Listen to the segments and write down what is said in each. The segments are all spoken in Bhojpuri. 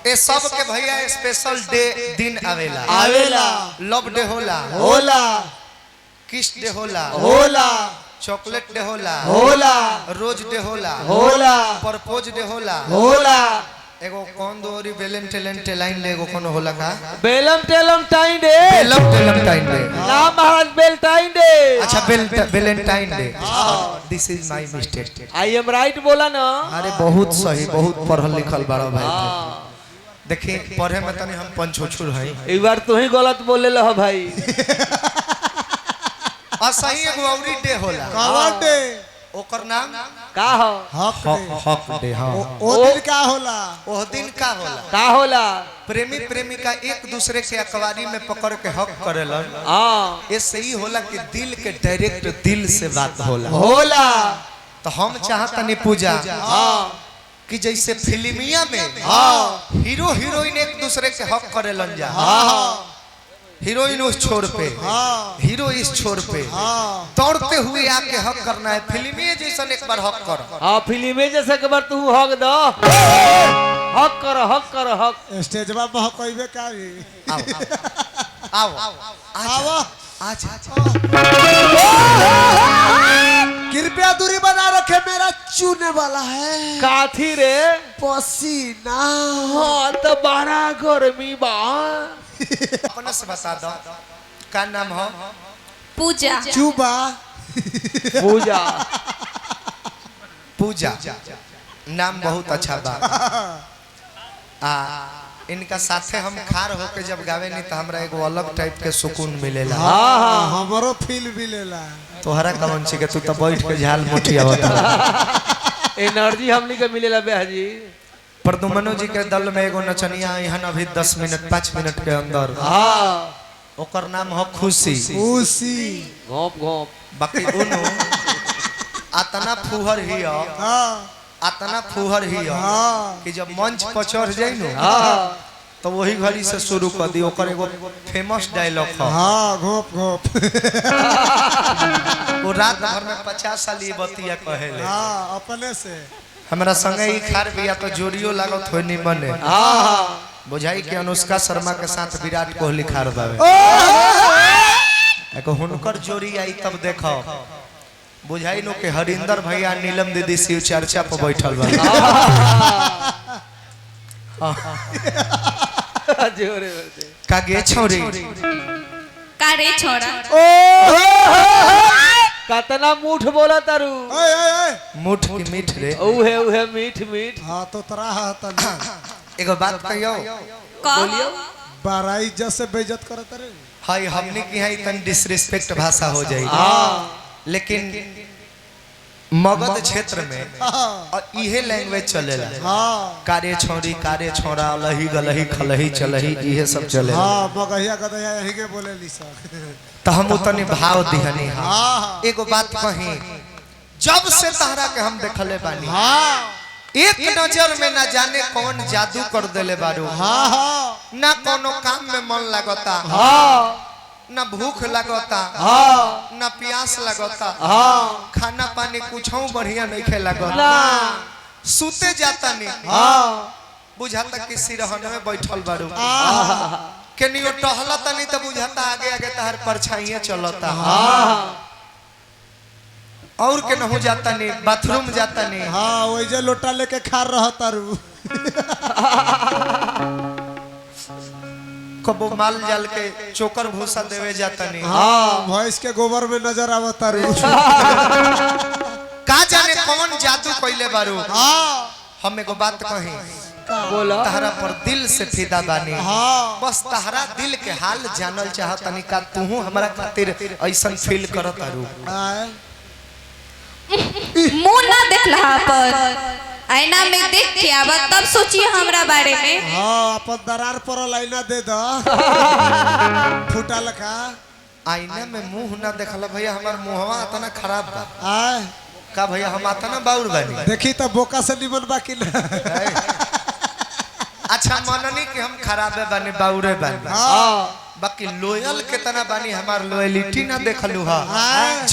ए सब के भैया स्पेशल डे दिन आवेला आवेला लव डे होला होला किस डे होला होला चॉकलेट डे होला होला रोज डे होला होला प्रपोज डे होला होला एगो कौन दोरी वेलेंटाइन डे एगो कोनो होला का बेलम टेलम टाइम डे वेलेंटाइन डे ना महाराज बेलटाइन डे अच्छा Valentine day this is my mistake I am right बोला ना अरे बहुत सही बहुत पढ़ल लिखल बड़ा भाई देखिए पढ़े में तनी हम पंचोछुर है एक बार तू ही गलत बोले लो भाई असही एगो औरी डे होला कवन डे ओकर नाम का हो हक डे हां ओ दिन का होला ओह दिन का होला का होला प्रेमी प्रेमिका एक दूसरे के अकवारी में पकड़ के हक करेलन हां ये सही होला कि दिल के डायरेक्ट दिल से बात होला होला तो हम चाहता नहीं पूजा हां कि जैसे फिल्मिया में हां हीरो हीरोइन एक दूसरे के हक करेलन जा हां हीरोइन उस छोर पे हीरो इस छोर पे दौड़ते हुए आके हक करना है फिल्मी जैसा एक बार हक कर हां फिल्म जैसे एक बार तू हक दो हक कर हक स्टेजवा पे कहबे काई आओ आओ आज कृपया दूरी बना रखे मेरा चूने वाला है काथी रे पसीना हां तो बड़ा गर्मी बा अपने से बता दो क्या नाम हो पूजा चुबा पूजा पूजा नाम बहुत अच्छा बा इनका साथे हम खार होके जब गावे नहीं तो हमरा एगो अलग टाइप के सुकून मिलेला हां हमरो फील भी लेला तोहरा कौन छी के तू तो बैठ के झाल मोटिया होता एनर्जी हमनी के मिलेला बेहजी प्रदुमनो जी के दल में एगो नचनिया यहाँ अभी 10 मिनट 5 मिनट के अंदर हां ओकर नाम हो खुशी खुशी घोप घोप बाकी उनो आतना फुहर ही हां आतना फुहर ही कि जब मंच पर चढ़ जाई नो हां तो वही घड़ी से शुरू कर दी ओकर एगो फेमस डायलॉग है हां घोप घोप वो रात भर में 50 साल ये बतिया कहेले हां अपने से हमरा संगे ही खार बिया तो जोड़ियो लागत होय नहीं बने हां बुझाई कि अनुष्का शर्मा के साथ विराट कोहली खार बावे एको हुनकर जोड़ी आई तब देखो बुझाई नो के हरिंदर भैया नीलम दीदी शिव चर्चा पर बैठल बा जोरे का गे छोरी का रे छोड़ा कतना मूठ बोला तारू मुठ की मीठ रे उहे मीठ मीठ हां तो तरा तन एगो बात कहियो बोलियो बारा इज्जत से बेइज्जत करत रे हाय हमने की है तन डिसरिस्पेक्ट भाषा हो जाई लेकिन मगध क्षेत्र में और इहे लैंग्वेज चलेला हां कारे छोरा लही गलही खलही चलही इहे सब चलेला हां मगहिया गदहिया यही के बोले ली सब तो हम उतने भाव दिहनी हां एगो बात कही जब से तहरा के हम देखले बानी हां एक नजर में ना जाने कौन जादू कर देले बारू हां ना कोनो काम में मन लगता हां ना भूख लगता हां ना प्यास लगता हां खाना पानी कुछ बढ़िया नहीं खे लगता ना सुते जाता नहीं हां बुझाता कि सिरहन में बैठल बारू केनियो टहलता नहीं तो बुझाता आगे आगे तहर परछाइयां चलता और के न हो जाता नहीं बाथरूम जाता नहीं हां ओइ जे लोटा लेके खार रहता रू कबो माल जाल के चोकर भूसा देवे जाता नहीं हां भैंस के गोबर में नजर आवता रू का जाने कौन जादू कइले बारू हां हम एगो बात कही बोला तहरा पर दिल से फिदा बानी हां बस तहरा दिल के हाल जानल चाहतनी का तू हमरा खातिर ऐसा फील करत आरू मुंह ना देखला पर आईना में देख के आवा तब सोचिए हमरा बारे में हां अपन दरार पर लाइना दे द फुटा लखा आईना में मुंह ना देखला भैया हमार मुंहवा इतना खराब बा आय का भैया हम इतना बाउर बानी देखी त बोका से निमन बाकी ना अच्छा मननी कि हम खराबे बानी बाउरे बानी हां बाकी लोयल कितना बानी हमार लॉयलिटी ना देखलू हा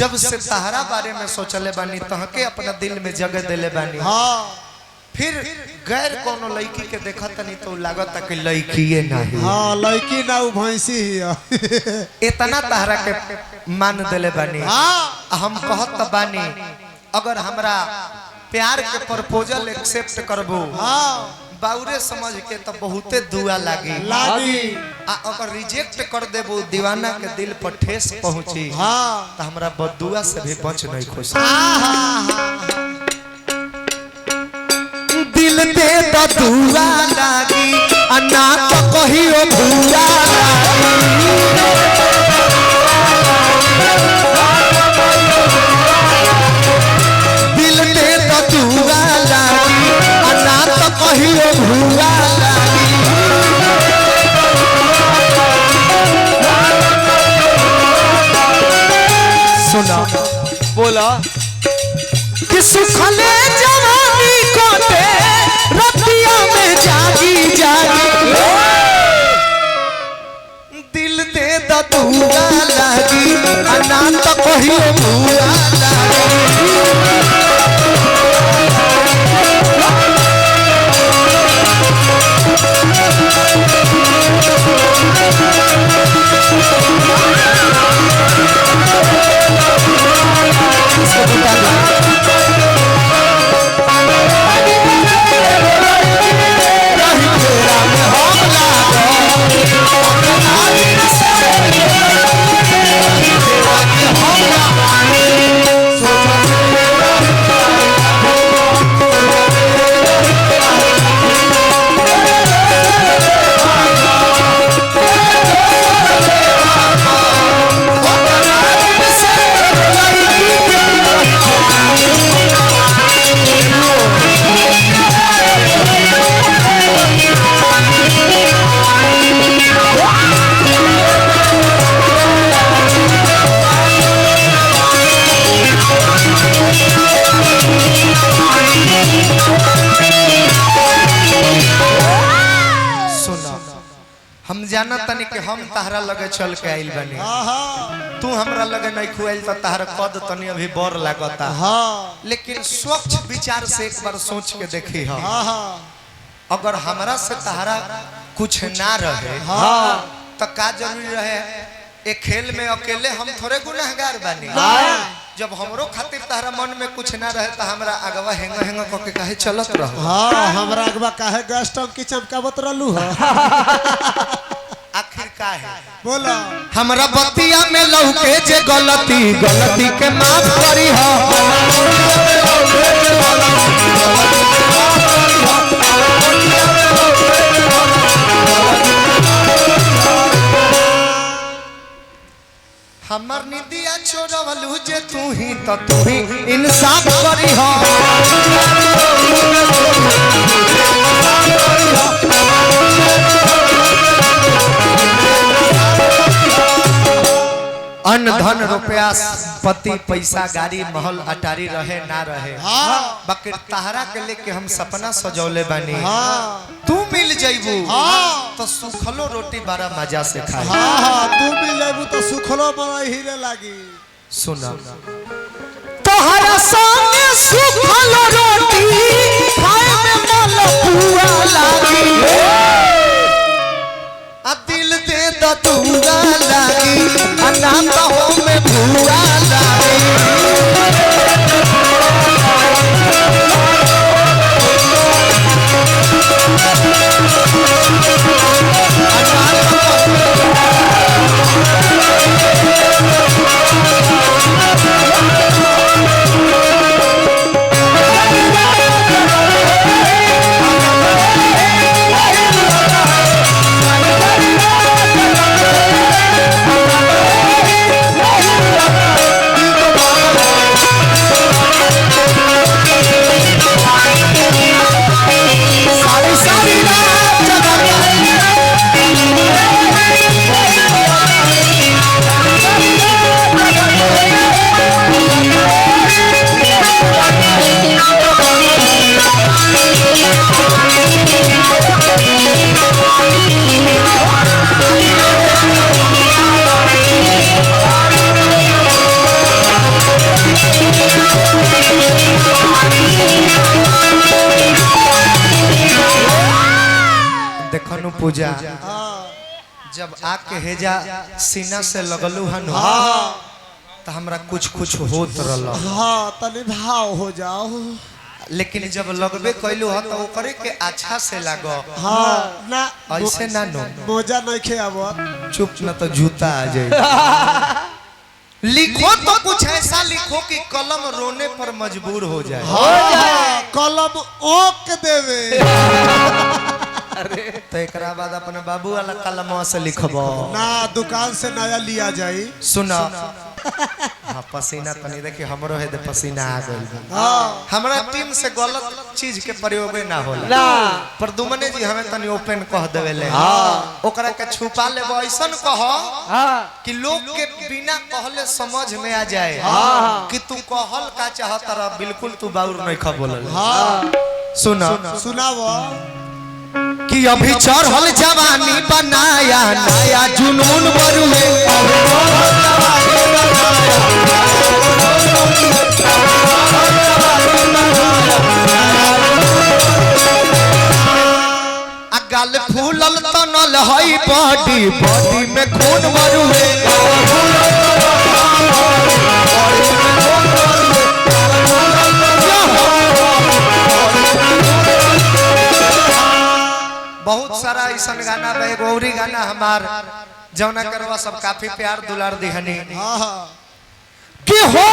जब से तहरा बारे में सोचले बानी तहके अपना दिल में जगह देले बानी हां फिर गैर कोनो लड़की के देखा तनी तो लागत कि लड़कीए नहीं। हाँ लड़की ना उ भैंसी ही है। इतना तहरा के मान देले बानी। हाँ हम कहत बानी अगर हमरा प्यार के प्रपोजल एक्सेप्ट करबो हाँ बाउरे समझ के तो बहुते दुआ लागी लागी। आ अगर रिजेक्ट कर देबो दीवाना के दिल पर ठेस पहुंची हाँ तो हमरा बदुआ से भी बच नहीं खुश। दिल दे तो दुआ लागी अन्ना तो कहियो भूला दिल दे तो दुआ लागी अन्ना तो कहियो भूला लागी। सुना बोला कि सुखले जवानी को दे रतिया में जागी जागी दिल दे दतूरा लागी अन्ना तो कहियो भूला लागी। हम जाना तनी कि हम तहरा लगे चल के आइल बनी तू हमरा लगे नहीं खुआइल तो तहरा कद तनी अभी बर लागता। हाँ लेकिन स्वच्छ विचार से एक बार सोच के देखी हम हाँ अगर हमरा से तहरा कुछ ना रहे हाँ तो का जरूरी रहे एक खेल में अकेले हम थोड़े गुनहगार बानी। जब हमरो खातिर तहरा मन में कुछ ना रहे तो हमरा अगवा हेंगा हेंगा करके काहे चलत रहो। हाँ हमरा अगवा काहे गैस टंकी चमकावत रहलू है। आखिर का है बोला हमरा बतिया में लौके जे गलती गलती के माफ करी हो। हमर निदिया छोड़वलू जे तू ही इंसाफ करी हो। अन्न धन रुपया पति पैसा गाड़ी महल अटारी रहे ना रहे हाँ बाकी तहरा के लेके हम सपना सजौले बानी। हाँ तू मिल जाइबू हाँ तो सुखलो रोटी बड़ा मजा से खाए। हाँ हाँ तू मिल जाबू तो सुखलो बड़ा हीरे लागी। सुना तोहरा संगे सुखलो रोटी खाए में मलपुआ लागी आ दिल दे दतूरा लागी अन्ना तो में भूआ लागी। देखनु पूजा हाँ जब आके हेजा सीना से लगलू हन तो हमरा कुछ कुछ होत रहल हाँ तनी भाव हो जाओ। लेकिन जब लगबे कैलू ह तो ओकरे के अच्छा से लागो हाँ ना ऐसे ना नो मोजा नहीं खे अब चुप न तो जूता आ जाए लिखो तो कुछ ऐसा लिखो कि कलम रोने पर मजबूर हो जाए हाँ, कलम ओक देवे तो एकरा बाद अपने बाबू वाला कलम से लिखबो ना दुकान से नया लिया जाई। सुना हाँ पसीना तनी देखी हमरो है दे पसीना आ गइल हाँ हमरा टीम से गलत चीज के प्रयोग ना होला ना पर दुमने जी हमें तनी ओपन कह देवे ले ओकरा के छुपा लेबो ऐसन कह हाँ कि लोग के बिना कहले समझ में आ जाए कि तू कहल का चाहत रह बिल्कुल तू बाउर नहीं खा बोलल हाँ सुना सुनाओ कि अभी चढ़ल जवानी बनाया नया जुनून बरुए आ गाल फूलल तनल हई बॉडी बॉडी में खून बरुए बहुत सारा ऐसा गाना बा गौरी गाना हमार जौना करवा सब काफी प्यार दुलार दिहनी हाँ कि हो